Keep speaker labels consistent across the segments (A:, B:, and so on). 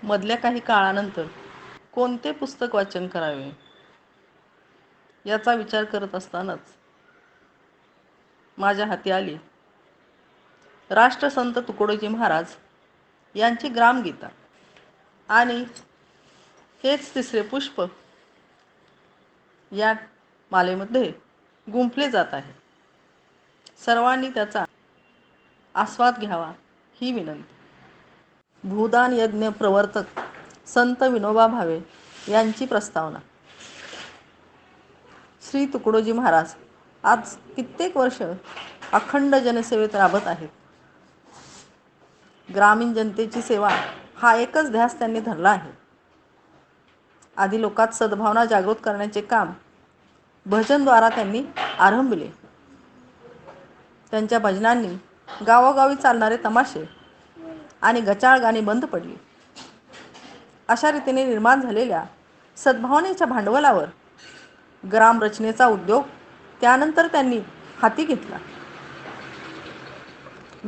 A: मधल्या काही काळानंतर कोणते पुस्तक वाचन करावे याचा विचार करत असतानाच माझ्या हाती आली राष्ट्रसंत तुकडोजी महाराज यांची ग्रामगीता आणि हेच तिसरे पुष्प या मालेमध्ये गुंफले जात आहे. सर्वांनी त्याचा आस्वाद घ्यावा ही विनंती. भूदान यज्ञ प्रवर्तक संत विनोबा भावे यांची प्रस्तावना. श्री तुकडोजी महाराज आज कित्येक वर्ष अखंड जनसेवेत राबत आहेत. ग्रामीण जनतेची सेवा हा एकच ध्यास त्यांनी धरला आहे. आधी लोकात सद्भावना जागृत करण्याचे काम भजनद्वारा त्यांनी आरंभले. त्यांच्या भजनांनी गावोगावी चालणारे तमाशे आणि गचाळ गाणी बंद पडली. अशा रीतीने निर्माण झालेल्या सद्भावनेच्या भांडवलावर ग्रामरचनेचा उद्योग त्यानंतर त्यांनी हाती घेतला.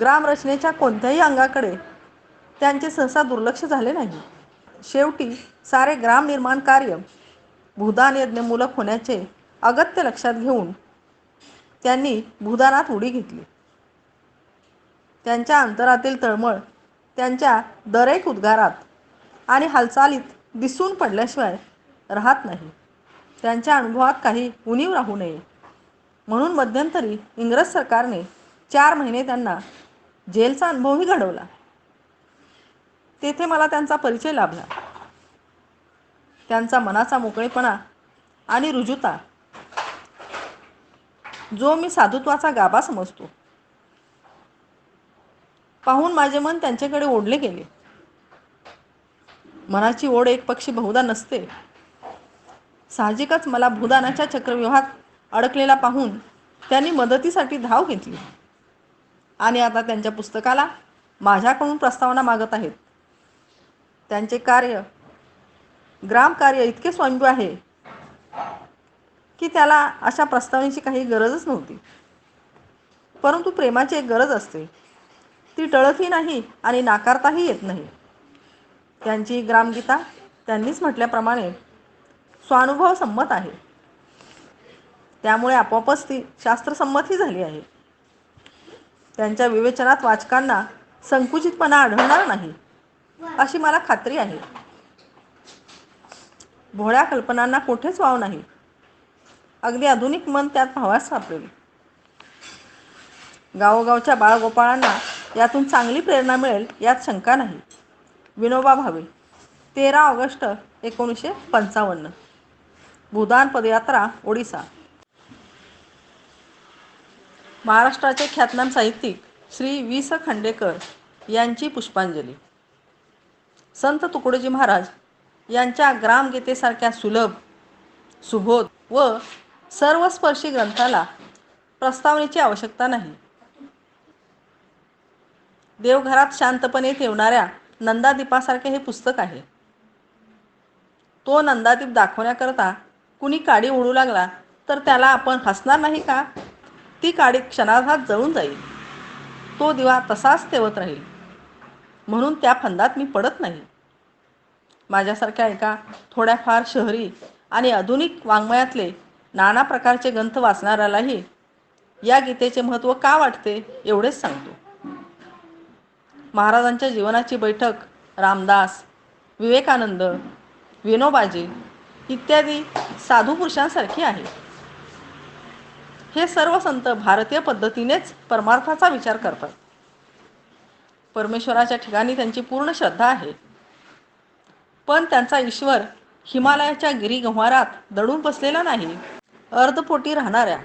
A: ग्रामरचनेच्या कोणत्याही अंगाकडे त्यांचे सहसा दुर्लक्ष झाले नाही. शेवटी सारे ग्राम निर्माण कार्य भूदान यज्ञमूलक होण्याचे अगत्य लक्षात घेऊन त्यांनी भूदानात उडी घेतली. त्यांच्या अंतरातील तळमळ त्यांच्या दरेक उद्गारात आणि हालचालीत दिसून पडल्याशिवाय राहत नाही. त्यांच्या अनुभवात काही उणीव राहू नये म्हणून मध्यंतरी इंग्रज सरकारने 4 महिने त्यांना जेलचा अनुभवही घडवला. तेथे मला त्यांचा परिचय लाभला. त्यांचा मनाचा मोकळेपणा आणि रुजुता जो मी साधुत्वाचा गाभा समजतो पाहून माझे मन त्यांच्याकडे ओढले गेले. मनाची ओढ एक पक्षी बहुधा नसते. साहजिकच मला भूदानाच्या चक्रव्यूहात अडकलेला पाहून त्यांनी मदतीसाठी धाव घेतली आणि आता त्यांच्या पुस्तकाला माझ्याकडून प्रस्तावना मागत आहेत. त्यांचे कार्य ग्रामकार्य इतके स्वायंभू आहे की त्याला अशा प्रस्तावनेची काही गरजच नव्हती. परंतु प्रेमाची एक गरज असते. ती टळतही नाही आणि नाकारताही येत नाही. त्यांची ग्रामगीता त्यांनीच म्हटल्याप्रमाणे स्वानुभव संमत आहे. त्यामुळे आपोआपच ती शास्त्रसंमतही झाली आहे. त्यांच्या विवेचनात वाचकांना संकुचितपणा आढळणार नाही अशी मला खात्री आहे. भोळ्या कल्पनांना कोठेच वाव नाही. अगदी आधुनिक मन त्यात पाहावयास सापडेल. गावोगावच्या बाळगोपाळांना यातून चांगली प्रेरणा मिळेल यात शंका नाही. विनोबा भावे 13 ऑगस्ट 1955. भूदान पदयात्रा ओडिसा. महाराष्ट्राचे ख्यातनाम साहित्यिक श्री वि. स. खांडेकर यांची पुष्पांजली. संत तुकडोजी महाराज यांच्या ग्रामगीतेसारख्या सुलभ, सुबोध व सर्वस्पर्शी ग्रंथाला प्रस्तावनेची आवश्यकता नाही. देवघरात शांतपणे ठेवणाऱ्या नंदादीपासारखे हे पुस्तक आहे. तो नंदादीप दाखवण्याकरता कुणी काडी ओढू लागला तर त्याला आपण हसणार नाही का? ती काडी क्षणार्धात जळून जाईल. तो दिवा तसाच तेवत राहील. म्हणून त्या फंदात मी पडत नाही. माझ्यासारख्या एका थोड्याफार शहरी आणि आधुनिक वाङ्मयातले नाना प्रकारचे ग्रंथ वाचणाऱ्यालाही या गीतेचे महत्त्व का वाटते एवढेच सांगतो. महाराजांच्या जीवनाची बैठक रामदास, विवेकानंद, विनोबाजी इत्यादी साधू पुरुषांसारखी आहे. हे सर्व संत भारतीय पद्धतीनेच परमार्थाचा विचार करतात. परमेश्वराच्या ठिकाणी त्यांची पूर्ण श्रद्धा आहे. पण त्यांचा ईश्वर हिमालयाच्या गिरीगंवारात दडून बसलेला नाही. अर्धपोटी राहणाऱ्या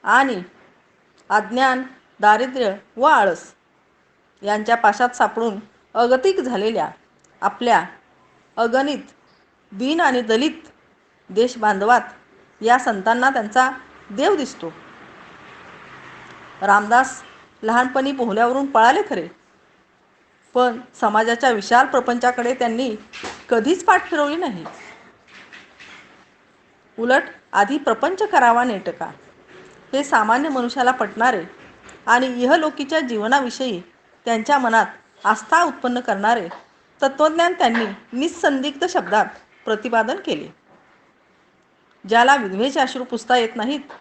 A: आणि अज्ञान, दारिद्र्य व आळस यांच्या पाशात सापडून अगतिक झालेल्या आपल्या अगणित दीन आणि दलित देशबांधवात या संतांना त्यांचा देव दिसतो. रामदास लहानपणी पोहल्यावरून पळाले खरे, पण समाजाच्या विशाल प्रपंचाकडे त्यांनी कधीच पाठ फिरवली नाही. उलट आधी प्रपंच करावा नेटका हे सामान्य मनुष्याला पटणारे आणि इहलोकीच्या जीवनाविषयी त्यांच्या मनात आस्था उत्पन्न करणारे तत्त्वज्ञान त्यांनी निस्संदिग्ध शब्दात प्रतिपादन केले. ज्याला विधवेचे अश्रू पुसता येत नाहीत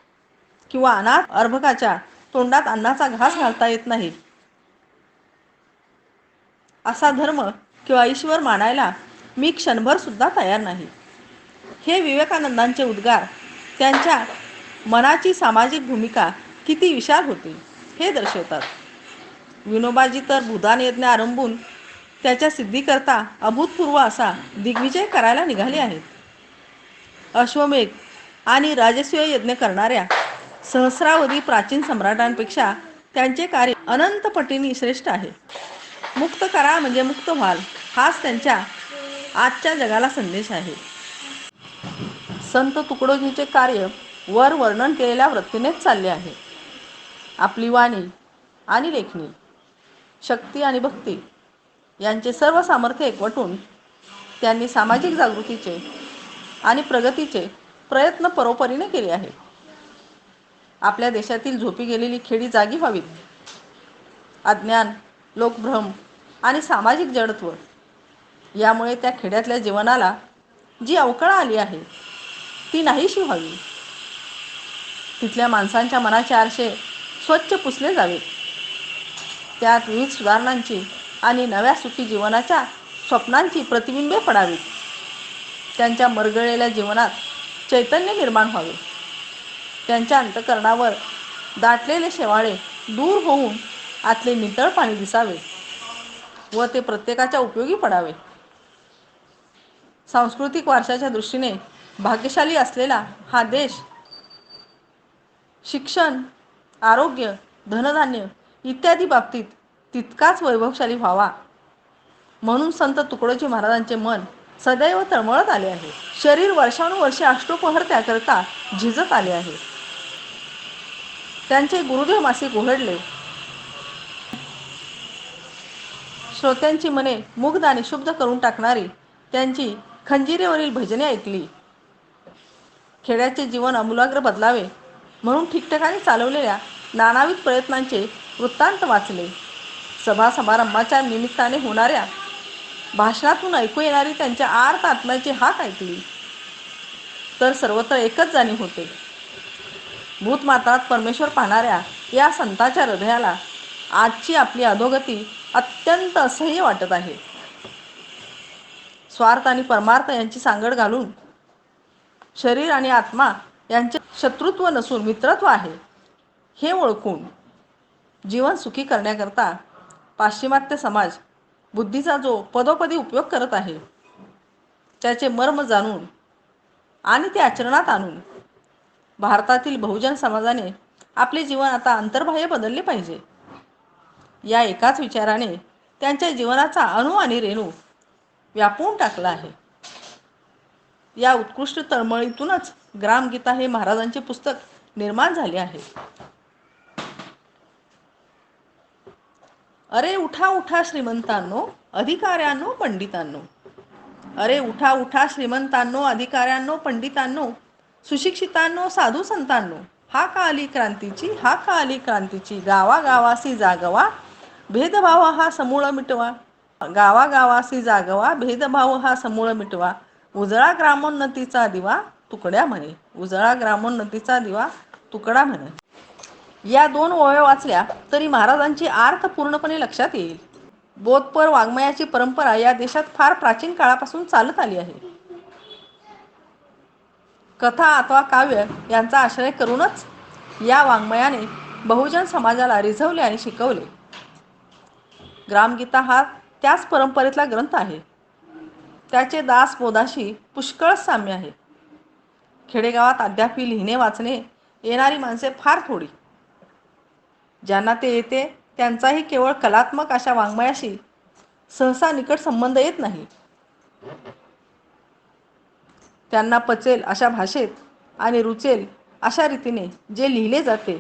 A: किंवा अनाथ अर्भकाच्या तोंडात अन्नाचा घास घालता येत नाही, असा धर्म किंवा ईश्वर मानायला मी क्षणभर सुद्धा तयार नाही. हे विवेकानंदांचे उद्गार त्यांच्या मनाची सामाजिक भूमिका किती विशाल होती हे दर्शवतात. विनोबाजी तर भूदान यज्ञ आरंभून त्याच्या सिद्धीकरता अभूतपूर्व असा दिग्विजय करायला निघाले आहेत. अश्वमेध आणि राजसूय यज्ञ करणाऱ्या सहस्रावधी प्राचीन सम्राटांपेक्षा त्यांचे कार्य अनंत पटींनी श्रेष्ठ आहे. मुक्त करा म्हणजे मुक्त व्हाल, हाच त्यांच्या आजच्या जगाला संदेश आहे. संत तुकडोजीचे कार्य वर वर्णन केलेल्या वृत्तीनेच चालले आहे. आपली वाणी आणि लेखणी, शक्ती आणि भक्ती यांचे सर्व सामर्थ्य एकवटून त्यांनी सामाजिक जागृतीचे आणि प्रगतीचे प्रयत्न परोपरीने केले आहेत. आपल्या देशातील झोपी गेलेली खेडी जागी व्हावीत. अज्ञान, लोकभ्रम आणि सामाजिक जडत्व यामुळे त्या खेड्यातल्या जीवनाला जी अवकळा आली आहे ती नाहीशी व्हावी. तिथल्या माणसांच्या मनाचे आरसे स्वच्छ पुसले जावेत. त्यात विविध सुधारणांची आणि नव्या सुखी जीवनाच्या स्वप्नांची प्रतिबिंबे पडावीत. त्यांच्या मरगळलेल्या जीवनात चैतन्य निर्माण व्हावे. त्यांच्या अंतःकरणावर दाटलेले शेवाळे दूर होऊन आतले नितळ पाणी दिसावे व ते प्रत्येकाच्या उपयोगी पडावे. सांस्कृतिक वारशाच्या दृष्टीने भाग्यशाली असलेला हा देश शिक्षण, आरोग्य, धनधान्य इत्यादी बाबतीत तितकाच वैभवशाली व्हावा म्हणून संत तुकडोजी महाराजांचे मन सदैव तळमळत आले आहे. शरीर वर्षानुवर्षे अष्टोपहर त्याकरता झिजत आले आहे. त्यांचे गुरुदेव मासिक उघडले. श्रोत्यांची मने मुग्ध आणि शुद्ध करून टाकणारी त्यांची खंजिरेवरील भजने ऐकली. खेड्याचे जीवन आमूलाग्र बदलावे म्हणून ठिकठिकाणी चालवलेल्या नानाविध प्रयत्नांचे वृत्तांत वाचले. सभा समारंभाच्या निमित्ताने होणाऱ्या भाषणातून ऐकू येणारी त्यांच्या आर्त आत्म्याची हाक ऐकली तर सर्वत्र एकच जाणीव होते. भूतमात्रात परमेश्वर पाहणाऱ्या या संतांच्या हृदयाला आजची आपली अधोगती अत्यंत असह्य वाटत आहे. स्वार्थ आणि परमार्थ यांची सांगड घालून शरीर आणि आत्मा यांचे शत्रुत्व नसून मित्रत्व आहे हे ओळखून जीवन सुखी करण्याकरता पाश्चिमात्य समाज बुद्धीचा जो पदोपदी उपयोग करत आहे त्याचे मर्म जाणून आणि ते आचरणात आणून भारतातील बहुजन समाजाने आपले जीवन आता अंतर्बाह्य बदलले पाहिजे या एकाच विचाराने त्यांच्या जीवनाचा अणू आणि रेणू व्यापून टाकला आहे. या उत्कृष्ट तळमळीतूनच ग्रामगीता हे महाराजांचे पुस्तक निर्माण झाले आहे. अरे उठा उठा श्रीमंतांनो, अधिकाऱ्यांनो, पंडितांनो. अरे उठा उठा श्रीमंतांनो, अधिकाऱ्यांनो, पंडितांनो, सुशिक्षितांनो, साधू संतांनो. हाक आली क्रांतीची, हाक आली क्रांतीची. गावागावासी जागवा, भेदभाव हा समूळ मिटवा. गावागावासी जागवा, भेदभाव हा समूळ मिटवा. उजळा ग्रामोन्नतीचा दिवा तुकड्या म्हणे. उजळा ग्रामोन्नतीचा दिवा तुकडा म्हणे. या दोन ओव्या वाचल्या तरी महाराजांची आर्त पूर्णपणे लक्षात येईल. बोधपर वाङ्मयाची परंपरा या देशात फार प्राचीन काळापासून चालत आली आहे. कथा अथवा काव्य यांचा आश्रय करूनच या वाङ्मयाने बहुजन समाजाला रिझवले आणि शिकवले. ग्रामगीता हा त्याच परंपरेतला ग्रंथ आहे. त्याचे दासबोधाशी पुष्कळ साम्य आहे. खेडेगावात अद्यापही लिहिणे वाचणे येणारी माणसे फार थोडी. ज्यांना ते येते त्यांचाही केवळ कलात्मक अशा वाङ्मयाशी सहसा निकट संबंध येत नाही. त्यांना पचेल अशा भाषेत आणि रुचेल अशा रीतीने जे लिहिले जाते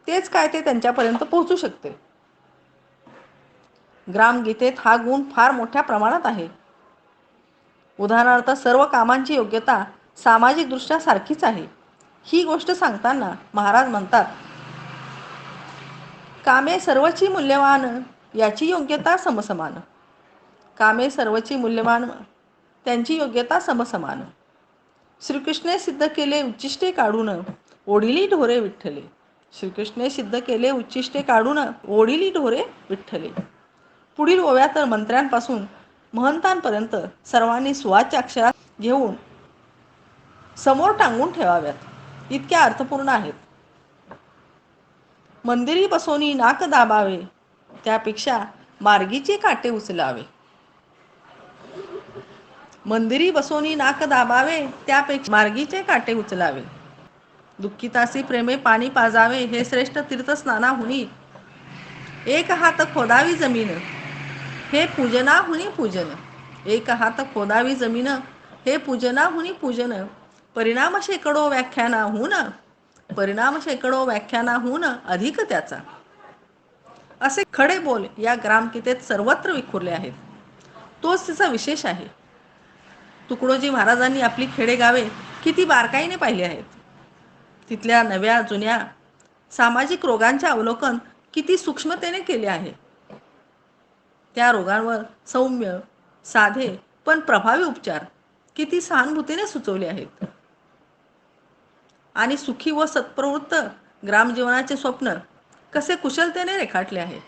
A: तेच काय ते त्यांच्यापर्यंत पोहोचू शकते. ग्रामगीतेत हा गुण फार मोठ्या प्रमाणात आहे. उदाहरणार्थ सर्व कामांची योग्यता सामाजिक दृष्ट्या सारखीच आहे. ही गोष्ट सांगताना महाराज म्हणतात, कामे सर्वची मूल्यवान, याची योग्यता समसमान. कामे सर्वची मूल्यवान, त्यांची योग्यता समसमान. श्रीकृष्णे सिद्ध केले उच्चिष्टे काढून, ओढिली ढोरे विठ्ठले. श्रीकृष्णे सिद्ध केले उच्चिष्टे काढून, ओढिली ढोरे विठ्ठले. पुढील ओव्या तर मंत्र्यांपासून महंतांपर्यंत सर्वांनी सुवाच्य अक्षरात घेऊन समोर टांगून ठेवाव्यात, इतक्या अर्थपूर्ण आहेत. मंदिरी बसोनी नाक दाबावे, त्यापेक्षा मार्गीचे काटे उचलावे. मंदिरी बसोनी नाक दाबावे, त्यापेक्षा मार्गीचे काटे उचलावे. दुःखितासी प्रेमे पाणी पाजावे, हे श्रेष्ठ तीर्थस्नानाहुनी. एक हात खोदावी जमीन, हे पूजनाहुनी पूजन. एक हात खोदावी जमीन, हे पूजनाहुनी पूजन. परिणाम शेकडो व्याख्यानाहून, परिणाम शेकडो व्याख्यानाहून अधिक त्याचा. असे खडे बोल या ग्रामगीतेत सर्वत्र विखुरले आहेत. तोच तिचा विशेष आहे. तुकडोजी महाराजांनी आपली खेडेगावे किती बारकाईने पाहिली आहेत. तिथल्या नव्या जुन्या सामाजिक रोगांचे अवलोकन किती सूक्ष्मतेने केले आहे. त्या रोगांवर सौम्य, साधे पण प्रभावी उपचार किती सहानुभूतीने सुचवले आहेत. आणि सुखी व सत्प्रवृत्त ग्रामजीवनाचे स्वप्न कसे कुशलतेने रेखाटले आहे,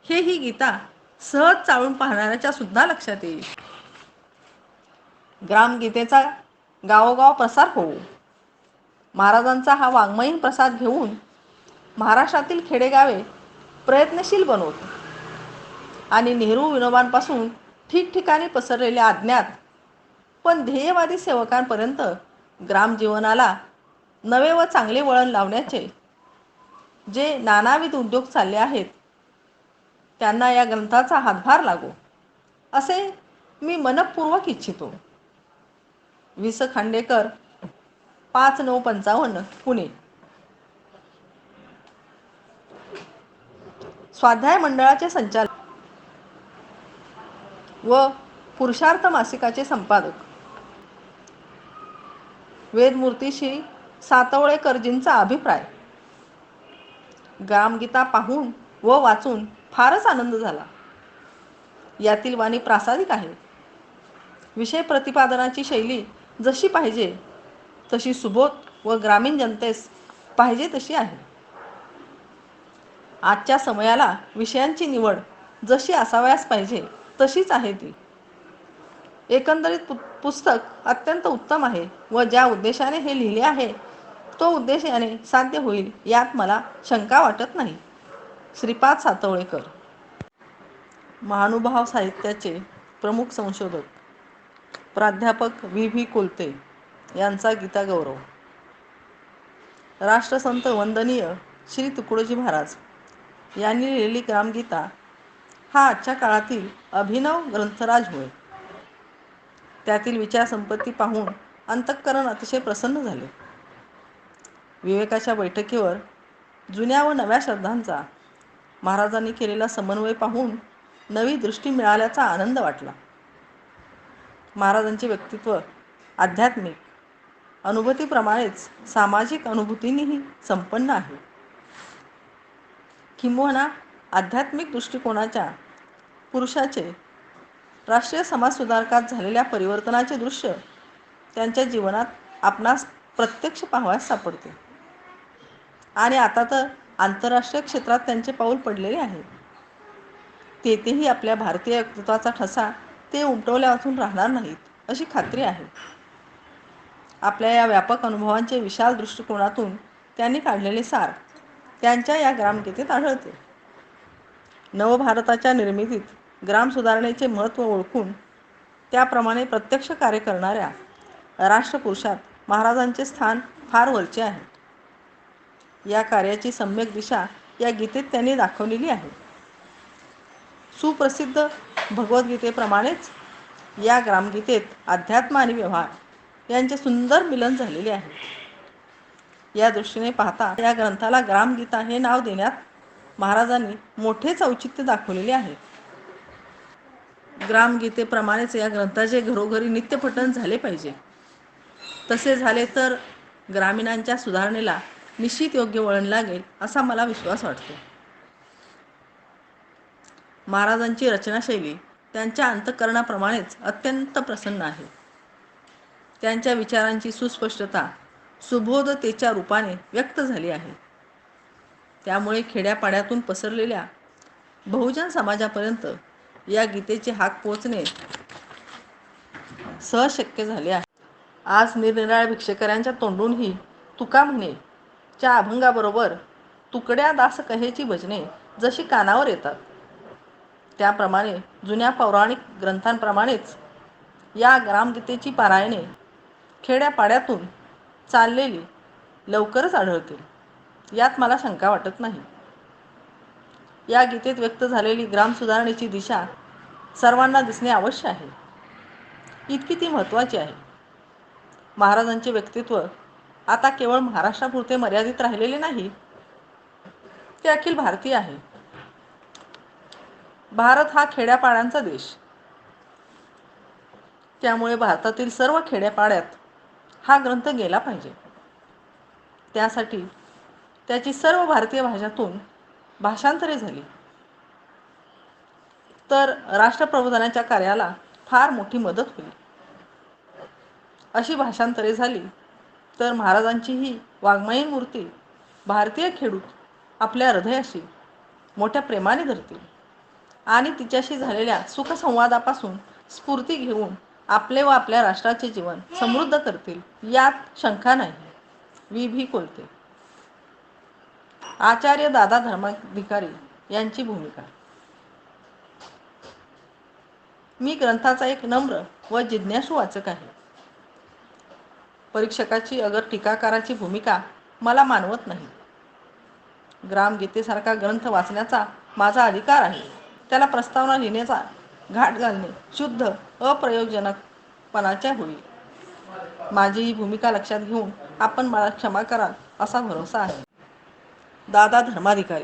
A: हे ही गीता सहज चाळून पाहणाऱ्याच्या सुद्धा लक्षात येईल. ग्रामगीतेचा गावोगाव प्रसार होवो. महाराजांचा हा वाङ्मयीन प्रसाद घेऊन महाराष्ट्रातील खेडेगावे प्रयत्नशील बनवतो आणि नेहरू विनोबांपासून ठिकठिकाणी पसरलेल्या अज्ञात पण ध्येयवादी सेवकांपर्यंत ग्रामजीवनाला नवे व चांगले वळण लावण्याचे जे नानाविध उद्योग चालले आहेत, त्यांना या ग्रंथाचा हातभार लागो, असे मी मनपूर्वक इच्छितो. वि. स. खांडेकर, 5/9/55, पुणे. स्वाध्याय मंडळाचे संचालक व पुरुषार्थ मासिकाचे संपादक वेदमूर्ती श्री सातवळेकरजींचा अभिप्राय. ग्रामगीता पाहून व वाचून फारच आनंद झाला. यातील वाणी प्रासादिक आहे. विषय प्रतिपादनाची शैली जशी पाहिजे तशी सुबोध व ग्रामीण जनतेस पाहिजे तशी आहे. आजच्या समयाला विषयांची निवड जशी असावयास पाहिजे तशीच आहे ती. एकंदरीत पुस्तक अत्यंत उत्तम आहे व ज्या उद्देशाने हे लिहिले आहे तो उद्देश याने साध्य होईल यात मला शंका वाटत नाही. श्रीपाद सातवळेकर, महानुभाव साहित्याचे प्रमुख संशोधक, प्राध्यापक व्ही. व्ही. कोलते यांचा गीता गौरव. राष्ट्रसंत वंदनीय श्री तुकडोजी महाराज यांनी लिहिलेली ग्रामगीता हा आजच्या काळातील अभिनव ग्रंथराज होय. त्यातील विचारसंपत्ती पाहून अंतःकरण अतिशय प्रसन्न झाले. विवेकाच्या बैठकीवर जुन्या व नव्या श्रद्धांचा महाराजांनी केलेला समन्वय पाहून नवी दृष्टी मिळाल्याचा आनंद वाटला. महाराजांचे व्यक्तित्व आध्यात्मिक अनुभूतीप्रमाणेच सामाजिक अनुभूतींनीही संपन्न आहे. किंबहुना आध्यात्मिक दृष्टिकोनाच्या पुरुषाचे राष्ट्रीय समाजसुधारकात झालेल्या परिवर्तनाचे दृश्य त्यांच्या जीवनात आपणास प्रत्यक्ष पाहावयास सापडते. आणि आता तर आंतरराष्ट्रीय क्षेत्रात त्यांचे पाऊल पडलेले आहे. तेथेही आपल्या भारतीय व्यक्तित्वाचा ठसा ते उमटवल्यापासून राहणार नाहीत अशी खात्री आहे. आपल्या या व्यापक अनुभवांचे विशाल दृष्टिकोनातून त्यांनी काढलेले सार त्यांच्या या ग्रामगीतेत आढळते. नवभारताच्या निर्मितीत ग्राम सुधारणेचे महत्त्व ओळखून त्याप्रमाणे प्रत्यक्ष कार्य करणाऱ्या राष्ट्रपुरुषात महाराजांचे स्थान फार वरचे आहे. या कार्याची सम्यक दिशा या गीतेत त्यांनी दाखवलेली आहे. सुप्रसिद्ध भगवद्गीतेप्रमाणेच या ग्रामगीतेत अध्यात्म आणि व्यवहार यांचे सुंदर मिलन झालेले आहे. या दृष्टीने पाहता या ग्रंथाला ग्रामगीता हे नाव देण्यात महाराजांनी मोठेच औचित्य दाखवलेले आहे. ग्रामगीतेप्रमाणेच या ग्रंथाचे घरोघरी नित्यपठण झाले पाहिजे. तसे झाले तर ग्रामीणांच्या सुधारणेला निश्चित योग्य वळण लागेल असा मला विश्वास वाटतो. महाराजांची रचनाशैली त्यांच्या अंतःकरणाप्रमाणेच अत्यंत प्रसन्न आहे. त्यांच्या विचारांची सुस्पष्टता सुबोधतेच्या रूपाने व्यक्त झाली आहे. त्यामुळे खेड्यापाड्यातून पसरलेल्या बहुजन समाजापर्यंत या गीतेची हाक पोचणे सहज शक्य झाले आहे. आज निरनिराळ्या भिक्षेकऱ्यांच्या तोंडूनही तुका म्हणे च्या अभंगाबरोबर तुकड्या दास कहेची भजने जशी कानावर येतात, त्याप्रमाणे जुन्या पौराणिक ग्रंथांप्रमाणेच या ग्रामगीतेची पारायणे खेड्यापाड्यातून चाललेली लवकरच आढळतील, यात मला शंका वाटत नाही. या गीतेत व्यक्त झालेली ग्राम सुधारणेची दिशा सर्वांना दिसणे आवश्यक आहे. इतकी ती महत्त्वाची आहे. महाराजांचे व्यक्तित्व आता केवळ महाराष्ट्रापुरते मर्यादित राहिलेले नाही, ते अखिल भारतीय आहे. भारत हा खेड्यापाड्यांचा देश. त्यामुळे भारतातील सर्व खेड्यापाड्यात हा ग्रंथ गेला पाहिजे. त्यासाठी त्याची सर्व भारतीय भाषांतून भाषांतरे झाली तर राष्ट्रप्रबोधनाच्या कार्याला फार मोठी मदत होईल. अशी भाषांतरे झाली तर महाराजांची ही वाङ्मयीन मूर्ती भारतीय खेडूत आपल्या हृदयाशी मोठ्या प्रेमाने धरतील आणि तिच्याशी झालेल्या सुखसंवादापासून स्फूर्ती घेऊन आपले व आपल्या राष्ट्राचे जीवन समृद्ध करतील, यात शंका नाही. वि. भी. कोलते. आचार्य दादा धर्माधिकारी यांची भूमिका. मी ग्रंथाचा एक नम्र व जिज्ञासू वाचक आहे. परीक्षकाची अगर टीकाकाराची भूमिका मला मानवत नाही. ग्रामगीतेसारखा ग्रंथ वाचण्याचा माझा अधिकार आहे. त्याला प्रस्तावना लिहिण्याचा घाट घालणे शुद्ध अप्रयोजनकपणाचे होईल. माझी ही भूमिका लक्षात घेऊन आपण मला क्षमा कराल असा भरोसा आहे. दादा धर्माधिकारी.